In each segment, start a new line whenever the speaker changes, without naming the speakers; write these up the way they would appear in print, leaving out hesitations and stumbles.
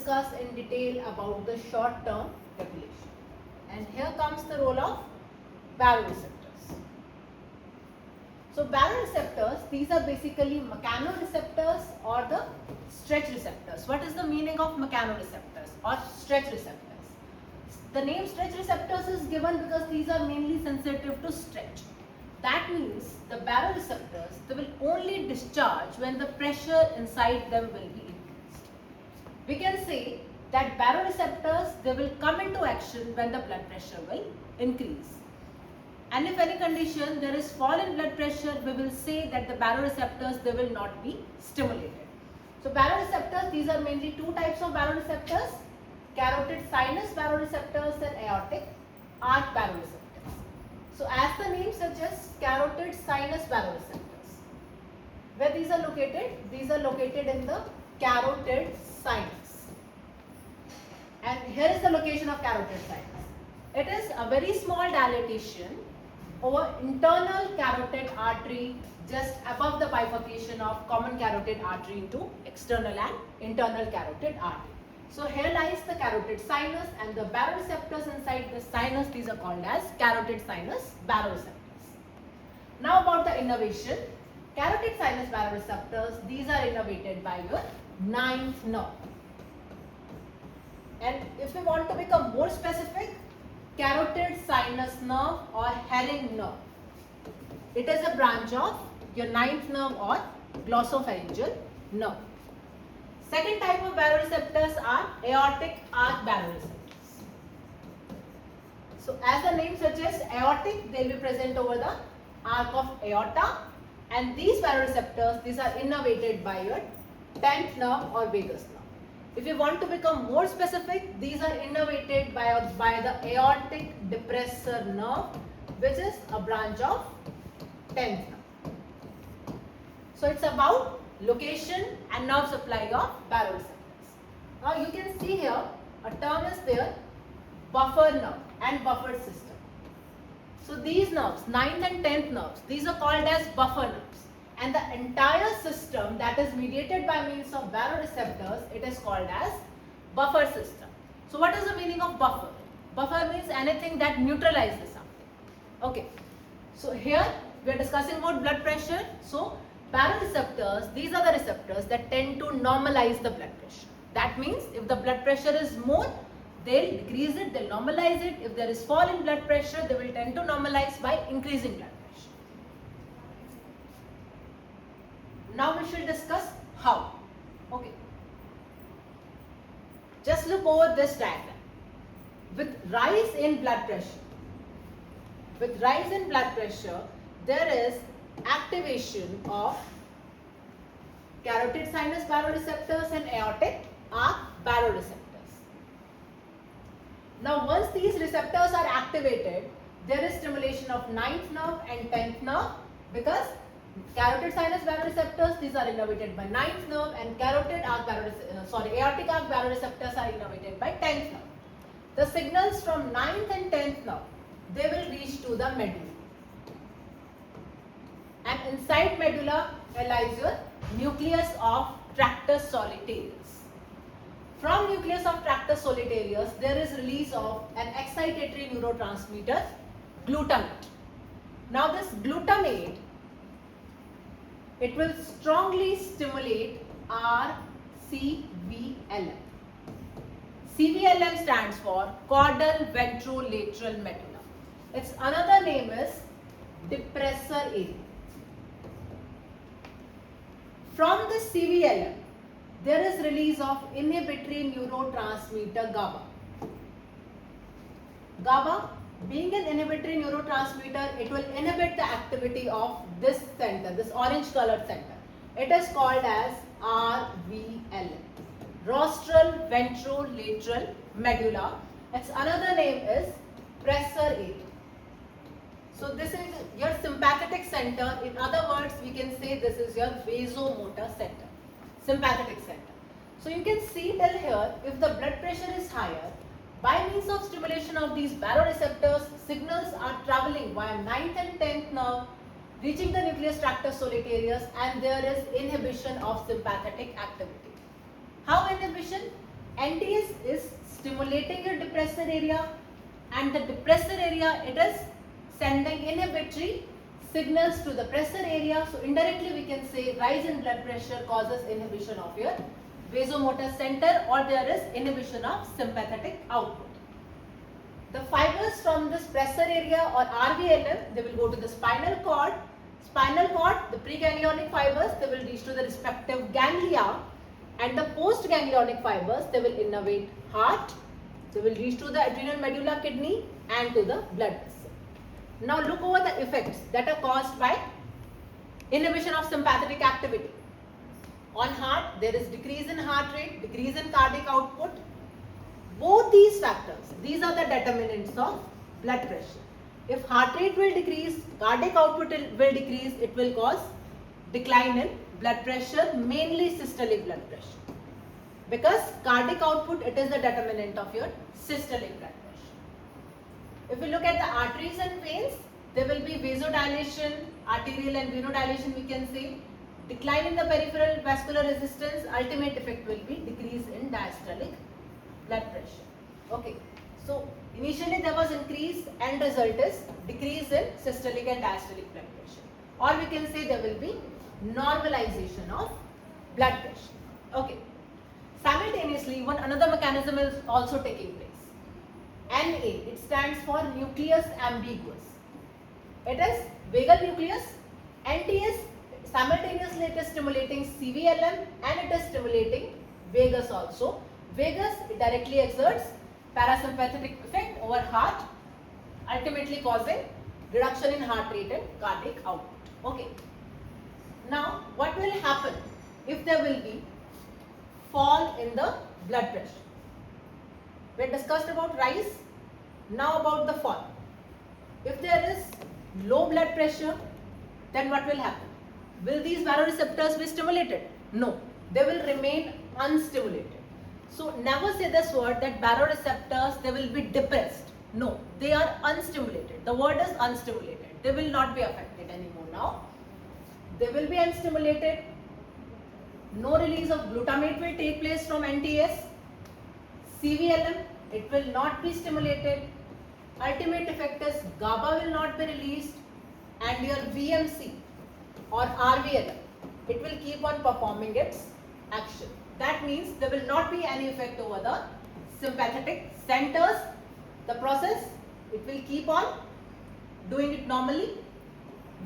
Discuss in detail about the short-term regulation. And here comes the role of baroreceptors. So baroreceptors, these are basically mechanoreceptors or the stretch receptors. What is the meaning of mechanoreceptors or stretch receptors? The name stretch receptors is given because these are mainly sensitive to stretch. That means the baroreceptors, they will only discharge when the pressure inside them will be increased. We can say that baroreceptors, they will come into action when the blood pressure will increase. And if any condition there is fall in blood pressure, we will say that the baroreceptors, they will not be stimulated. So baroreceptors, these are mainly two types of baroreceptors: carotid sinus baroreceptors and aortic arch baroreceptors. So as the name suggests, carotid sinus baroreceptors. Where these are located? These are located in the carotid sinus. And here is the location of carotid sinus. It is a very small dilatation over internal carotid artery just above the bifurcation of common carotid artery into external and internal carotid artery. So here lies the carotid sinus, and the baroreceptors inside the sinus, these are called as carotid sinus baroreceptors. Now about the innervation. Carotid sinus baroreceptors, these are innervated by your ninth nerve. And if we want to become more specific, carotid sinus nerve or herring nerve. It is a branch of your ninth nerve or glossopharyngeal nerve. Second type of baroreceptors are aortic arch baroreceptors. So as the name suggests, aortic, they will be present over the arc of aorta, and these baroreceptors, these are innervated by your 10th nerve or vagus nerve. If you want to become more specific, these are innervated by the aortic depressor nerve, which is a branch of 10th nerve. So it's about location and nerve supply of baroreceptors. Now you can see here a term is there, buffer nerve and buffer system. So these nerves, 9th and 10th nerves, these are called as buffer nerves, and the entire system that is mediated by means of baroreceptors, it is called as buffer system. So what is the meaning of buffer? Buffer means anything that neutralizes something. Okay, so here we are discussing about blood pressure. So baroreceptors, these are the receptors that tend to normalize the blood pressure. That means if the blood pressure is more, they'll decrease it, they'll normalize it. If there is fall in blood pressure, they will tend to normalize by increasing blood pressure. Now we shall discuss how. Okay. Just look over this diagram. With rise in blood pressure, there is activation of carotid sinus baroreceptors and aortic arch baroreceptors. Now once these receptors are activated, there is stimulation of 9th nerve and 10th nerve, because carotid sinus baroreceptors, these are innervated by 9th nerve, and aortic arch baroreceptors are innervated by 10th nerve. The signals from 9th and 10th nerve, they will reach to the medulla. And inside medulla lies your nucleus of tractus solitarius. From nucleus of tractus solitarius, there is release of an excitatory neurotransmitter, glutamate. Now this glutamate, it will strongly stimulate CVLM. CVLM stands for caudal ventrolateral medulla. Its another name is depressor area. From the CVLM, there is release of inhibitory neurotransmitter GABA. GABA, being an inhibitory neurotransmitter, it will inhibit the activity of this center, this orange colored center. It is called as RVLM, rostral ventrolateral medulla. Its another name is pressor area. So this is your sympathetic center. In other words, we can say this is your vasomotor center, sympathetic center. So you can see till here, if the blood pressure is higher, by means of stimulation of these baroreceptors, signals are traveling via 9th and 10th nerve, reaching the nucleus tractus solitarius, and there is inhibition of sympathetic activity. How inhibition? NTS is stimulating your depressor area, and the depressor area, it is sending inhibitory signals to the pressor area. So indirectly we can say rise in blood pressure causes inhibition of your vasomotor center, or there is inhibition of sympathetic output. The fibers from this pressor area or RVLM, they will go to the spinal cord. Spinal cord, the preganglionic fibers, they will reach to the respective ganglia, and the postganglionic fibers, they will innervate heart, they will reach to the adrenal medulla, kidney, and to the blood vessel. Now look over the effects that are caused by inhibition of sympathetic activity. On heart, there is decrease in heart rate, decrease in cardiac output. Both these factors, these are the determinants of blood pressure. If heart rate will decrease, cardiac output will decrease, it will cause decline in blood pressure, mainly systolic blood pressure. Because cardiac output, it is the determinant of your systolic blood pressure. If we look at the arteries and veins, there will be vasodilation, arterial and venodilation we can say. Decline in the peripheral vascular resistance, ultimate effect will be decrease in diastolic blood pressure. Okay, so initially there was increase, end result is decrease in systolic and diastolic blood pressure. Or we can say there will be normalization of blood pressure. Okay, simultaneously one another mechanism is also taking place. NA, it stands for nucleus ambiguous. It is vagal nucleus. NTS, simultaneously it is stimulating CVLM and it is stimulating vagus also. Vagus, it directly exerts parasympathetic effect over heart, ultimately causing reduction in heart rate and cardiac output. Okay. Now, what will happen if there will be fall in the blood pressure? We discussed about rise, now about the fall. If there is low blood pressure, then what will happen? Will these baroreceptors be stimulated? No, they will remain unstimulated. So never say this word that baroreceptors, they will be depressed. No, they are unstimulated. The word is unstimulated. They will not be affected anymore now. They will be unstimulated. No release of glutamate will take place from NTS. CVLM, it will not be stimulated. Ultimate effect is GABA will not be released, and your VMC or RVLM, it will keep on performing its action. That means there will not be any effect over the sympathetic centers. The process, it will keep on doing it normally.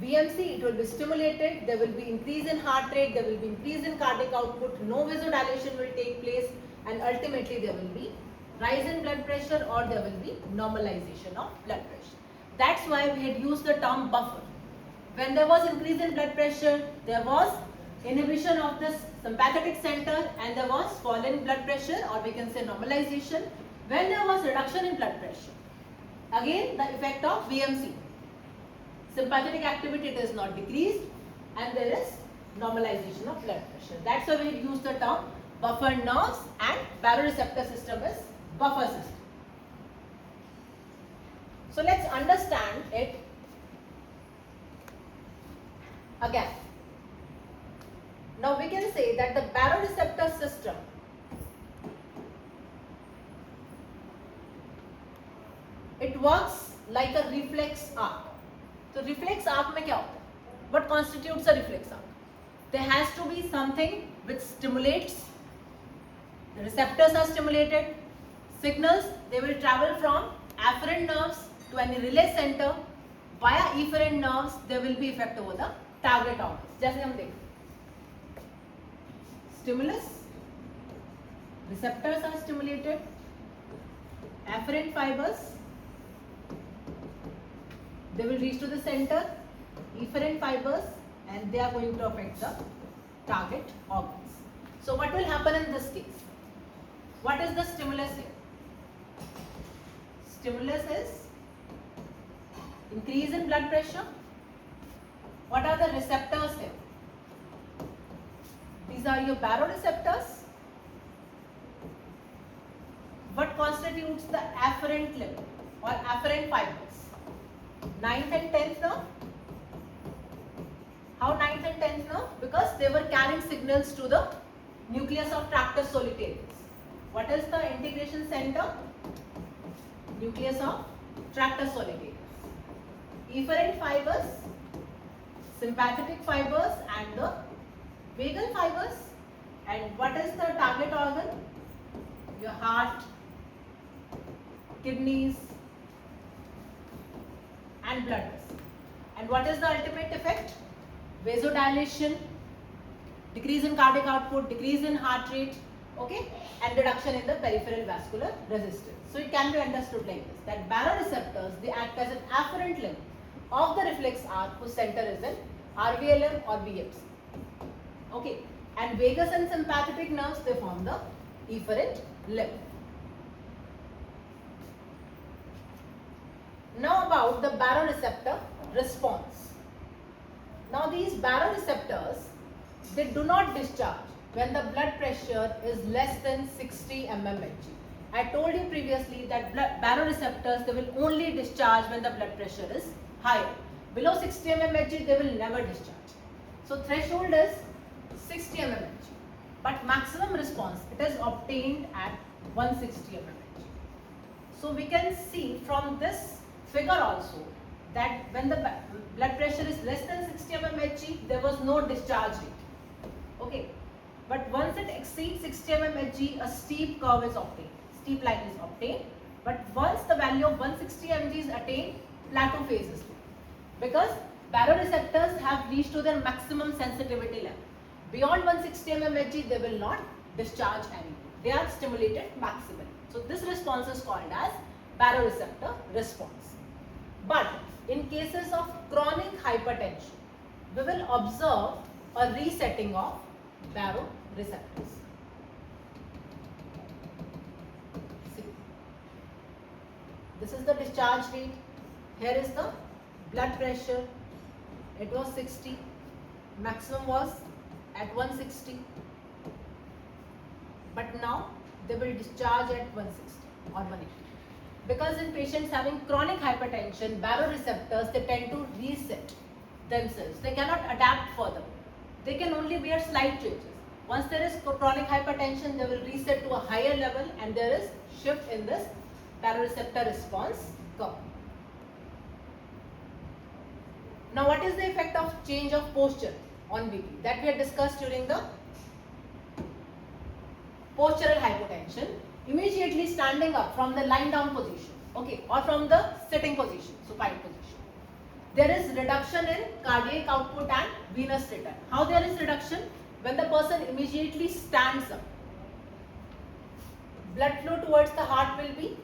VMC, it will be stimulated, there will be increase in heart rate, there will be increase in cardiac output, no vasodilation will take place, and ultimately there will be rise in blood pressure or there will be normalization of blood pressure. That's why we had used the term buffer. When there was increase in blood pressure, there was inhibition of this sympathetic center and there was fall in blood pressure, or we can say normalization. When there was reduction in blood pressure, again the effect of VMC. Sympathetic activity, it is not decreased and there is normalization of blood pressure. That's why we use the term buffer nerves, and baroreceptor system is buffer system. So let's understand it again. Now we can say that the baroreceptor system, it works like a reflex arc. So reflex arc में क्या होता है? What constitutes a reflex arc? There has to be something which stimulates. The receptors are stimulated. Signals, they will travel from afferent nerves to any relay center. Via efferent nerves, there will be effect over the target organs. जैसे हम देखें, stimulus, receptors are stimulated, afferent fibers, they will reach to the center, efferent fibers, and they are going to affect the target organs. So what will happen in this case? What is the stimulus here? Stimulus is increase in blood pressure. What are the receptors here? These are your baroreceptors. What constitutes the afferent limb or afferent fibers? 9th and 10th nerve. How 9th and 10th nerve? Because they were carrying signals to the nucleus of tractus solitarius. What is the integration center? Nucleus of tractus solitarius. Efferent fibers, sympathetic fibers and the vagal fibers. And what is the target organ? Your heart, kidneys and blood vessels. And what is the ultimate effect? Vasodilation, decrease in cardiac output, decrease in heart rate, okay, and reduction in the peripheral vascular resistance. So it can be understood like this, that baroreceptors, they act as an afferent limb of the reflex arc whose center is in RVLM or BFC. Okay, and vagus and sympathetic nerves, they form the efferent limb. Now about the baroreceptor response. Now these baroreceptors, they do not discharge when the blood pressure is less than 60 mmHg. I told you previously that baroreceptors, they will only discharge when the blood pressure is higher. Below 60 mmHg, they will never discharge. So threshold is 60 mmHg. But maximum response, it is obtained at 160 mmHg. So we can see from this figure also that when the blood pressure is less than 60 mmHg, there was no discharge rate. Okay. But once it exceeds 60 mmHg, a steep curve is obtained. Steep line is obtained. But once the value of 160 mg is attained, plateau phase is taken. Because baroreceptors have reached to their maximum sensitivity level. Beyond 160 mmHg, they will not discharge anything. They are stimulated maximally. So this response is called as baroreceptor response. But in cases of chronic hypertension, we will observe a resetting of baroreceptors. See, this is the discharge rate. Here is the blood pressure. It was 60. Maximum was at 160. But now they will discharge at 160 or 180. Because in patients having chronic hypertension, baroreceptors, they tend to reset themselves. They cannot adapt further. They can only bear slight changes. Once there is chronic hypertension, they will reset to a higher level and there is shift in this baroreceptor response curve. Now what is the effect of change of posture on BP? That we had discussed during the postural hypotension. Immediately standing up from the lying down position, okay, or from the sitting position, supine position. There is reduction in cardiac output and venous return. How there is reduction? When the person immediately stands up, blood flow towards the heart will be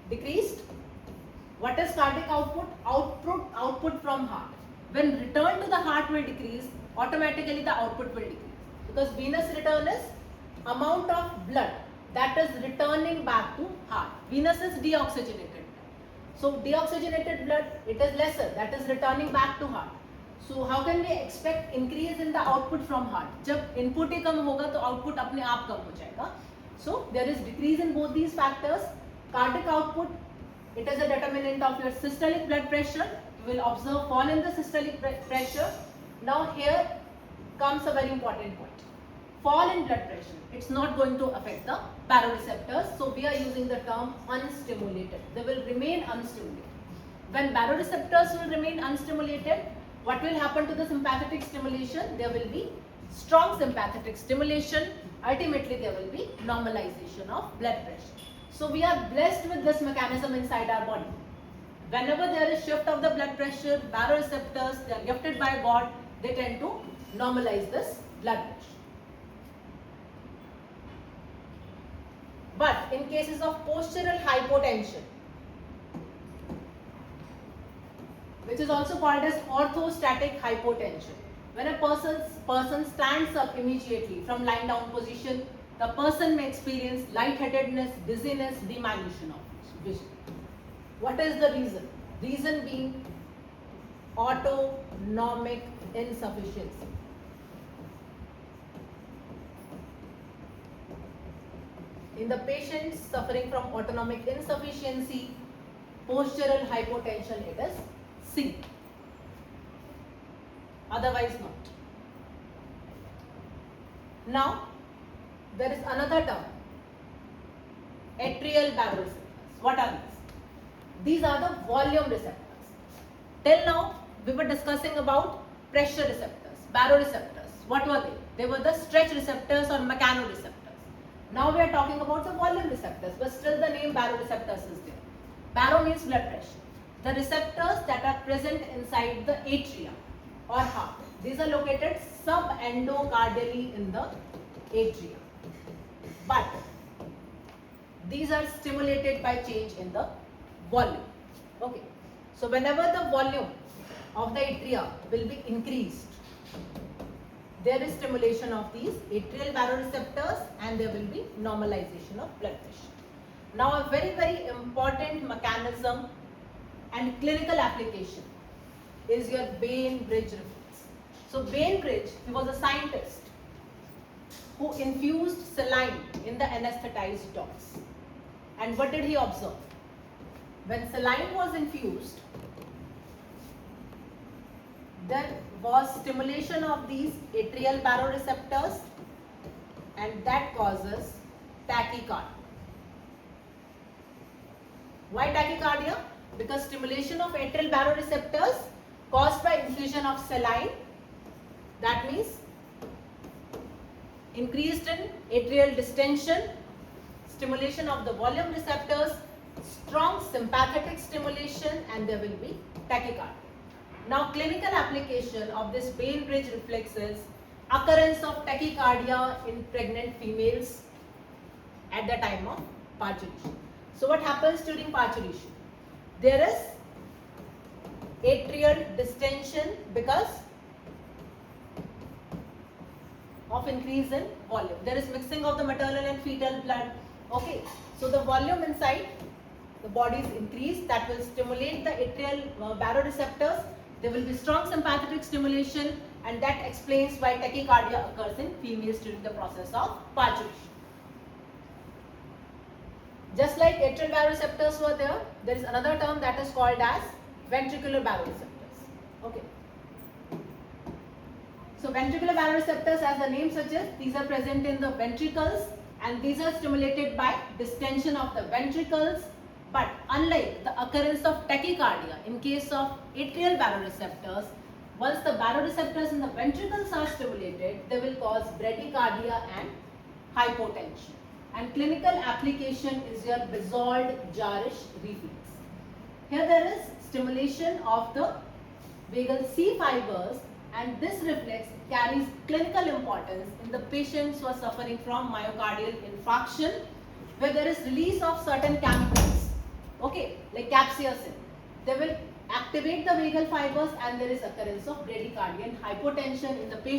decreased. What is cardiac output? Output from heart. When return to the heart will decrease, automatically the output will decrease. Because venous return is amount of blood that is returning back to heart. Venous is deoxygenated. So deoxygenated blood, it is lesser, that is returning back to heart. So how can we expect increase in the output from heart? जब input ही कम होगा तो output अपने आप कम हो जाएगा. So there is decrease in both these factors. Cardiac output, it is a determinant of your systolic blood pressure. You will observe fall in the systolic pressure. Now here comes a very important point. Fall in blood pressure, it's not going to affect the baroreceptors. So we are using the term unstimulated. They will remain unstimulated. When baroreceptors will remain unstimulated, what will happen to the sympathetic stimulation? There will be strong sympathetic stimulation. Ultimately, there will be normalization of blood pressure. So we are blessed with this mechanism inside our body. Whenever there is shift of the blood pressure, baroreceptors, they are gifted by God, they tend to normalize this blood pressure. But in cases of postural hypotension, which is also called as orthostatic hypotension, when a person stands up immediately from lying down position, the person may experience lightheadedness, dizziness, diminution of vision. What is the reason? Reason being autonomic insufficiency. In the patients suffering from autonomic insufficiency, postural hypotension, it is C. Otherwise not. Now, there is another term atrial baroreceptors. What are these? These are the volume receptors. Till now, we were discussing about pressure receptors, baroreceptors. What were they? They were the stretch receptors or mechanoreceptors. Now we are talking about the volume receptors, but still the name baroreceptors is there. Baro means blood pressure. The receptors that are present inside the atria or heart. These are located subendocardially in the atria. But these are stimulated by change in the volume. Okay. So whenever the volume of the atria will be increased, there is stimulation of these atrial baroreceptors and there will be normalization of blood pressure. Now a very important mechanism and clinical application is your Bainbridge reflex. So Bainbridge, he was a scientist who infused saline in the anesthetized dogs. And what did he observe? When saline was infused, there was stimulation of these atrial baroreceptors and that causes tachycardia. Why tachycardia? Because stimulation of atrial baroreceptors caused by infusion of saline, that means increased in atrial distension, stimulation of the volume receptors, strong sympathetic stimulation, and there will be tachycardia. Now clinical application of this Bainbridge reflex is occurrence of tachycardia in pregnant females at the time of parturition. So what happens during parturition? There is atrial distension because of increase in volume. There is mixing of the maternal and fetal blood. Okay, so the volume inside the body is increased, that will stimulate the atrial baroreceptors. There will be strong sympathetic stimulation and that explains why tachycardia occurs in females during the process of parturition. Just like atrial baroreceptors were there, there is another term that is called as ventricular baroreceptors. Okay. So ventricular baroreceptors, as the name suggests, these are present in the ventricles and these are stimulated by distension of the ventricles. But unlike the occurrence of tachycardia in case of atrial baroreceptors, once the baroreceptors in the ventricles are stimulated, they will cause bradycardia and hypotension. And clinical application is your Bazold-Jarisch reflex. Here there is stimulation of the vagal C fibers and this reflex carries clinical importance in the patients who are suffering from myocardial infarction, where there is release of certain chemicals, okay, like capsaicin. They will activate the vagal fibers and there is occurrence of bradycardia and hypotension in the patient.